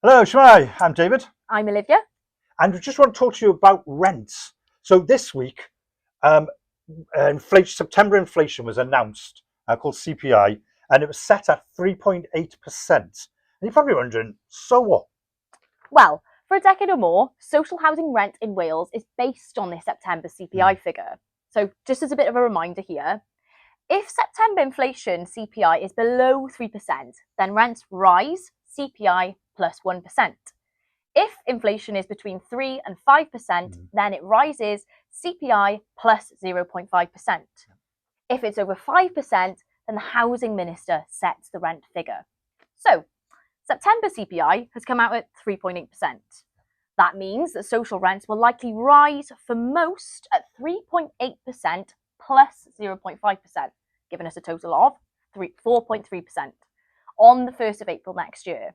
Hello, Shmai. I'm David, I'm Olivia. and we just want to talk to you about rents. So this week, um, September inflation was announced, called CPI, and it was set at 3.8%. And you're probably wondering, so what? Well, for a decade or more, social housing rent in Wales is based on this September CPI figure. So, just as a bit of a reminder here, if September inflation CPI is below 3%, then rents rise CPI plus 1%. If inflation is between 3 and 5%, then it rises CPI plus 0.5%. If it's over 5%, then the housing minister sets the rent figure. So, September CPI has come out at 3.8%. That means that social rents will likely rise for most at 3.8% plus 0.5%, giving us a total of 4.3% on the 1st of April next year.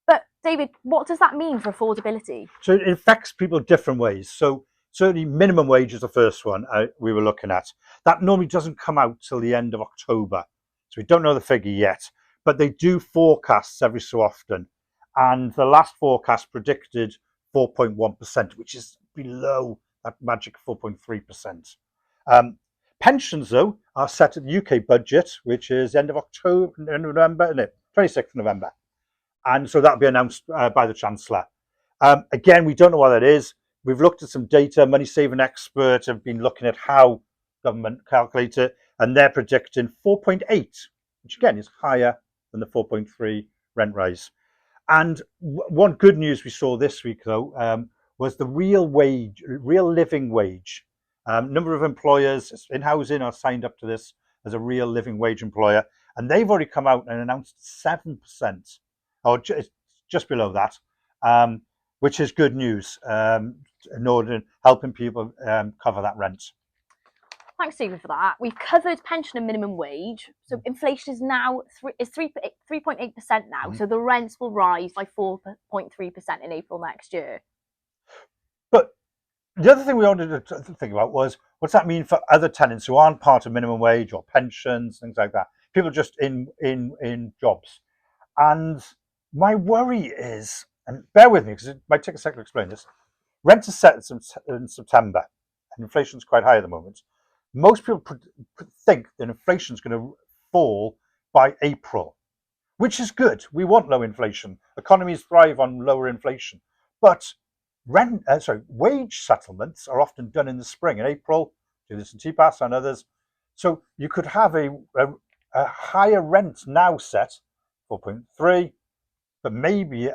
But David, what does that mean for affordability? So it affects people different ways. So certainly minimum wage is the first one we were looking at. That normally doesn't come out till the end of October. So we don't know the figure yet, but they do forecasts every so often. And the last forecast predicted 4.1%, which is below that magic 4.3%. Pensions, though, are set at the UK budget, which is end of October, November, no, 26th of November. And so that'll be announced by the Chancellor. Again, we don't know what that is. We've looked at some data. Money saving experts have been looking at how government calculate it, and they're predicting 4.8, which again is higher than the 4.3 rent rise. And one good news we saw this week, though, was the real living wage. Number of employers in housing are signed up to this as a real living wage employer, and they've already come out and announced 7%, or just below that, which is good news in order to helping people cover that rent. Thanks, Stephen, for that. We've covered pension and minimum wage. So inflation is now 3.8% now. So the rents will rise by 4.3% in April next year. But the other thing we wanted to think about was, what's that mean for other tenants who aren't part of minimum wage or pensions, things like that? People just in jobs. And my worry is, and bear with me because it might take a second to explain this, rent is set in September and inflation is quite high at the moment. Most people think that inflation is going to fall by April, which is good. We want low inflation. Economies thrive on lower inflation. But wage settlements are often done in the spring. In April, do this in TPAS and others. So you could have a higher rent now set, 4.3, but maybe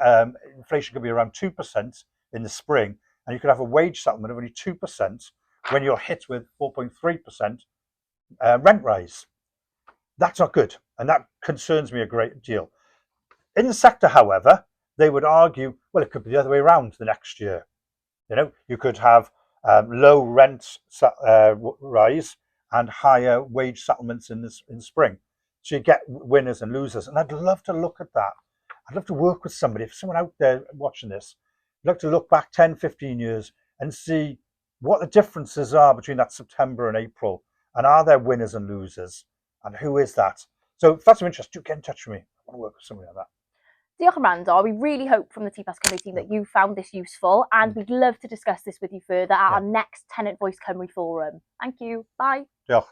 inflation could be around 2% in the spring, and you could have a wage settlement of only 2% when you're hit with 4.3% rent rise. That's not good, and that concerns me a great deal. In the sector, however, they would argue, well, it could be the other way around the next year. You know, you could have low rent rise and higher wage settlements in spring. So you get winners and losers, and I'd love to look at that. I'd love to work with somebody, if someone out there watching this, I'd love to look back 10, 15 years and see what the differences are between that September and April, and are there winners and losers, and who is that? So if that's of interest, do get in touch with me. I want to work with somebody like that. Diolch yn fawr. We really hope from the TPAS Cymru team that you found this useful, and we'd love to discuss this with you further at our next Tenant Voice Cymru forum. Thank you. Bye. Diolch.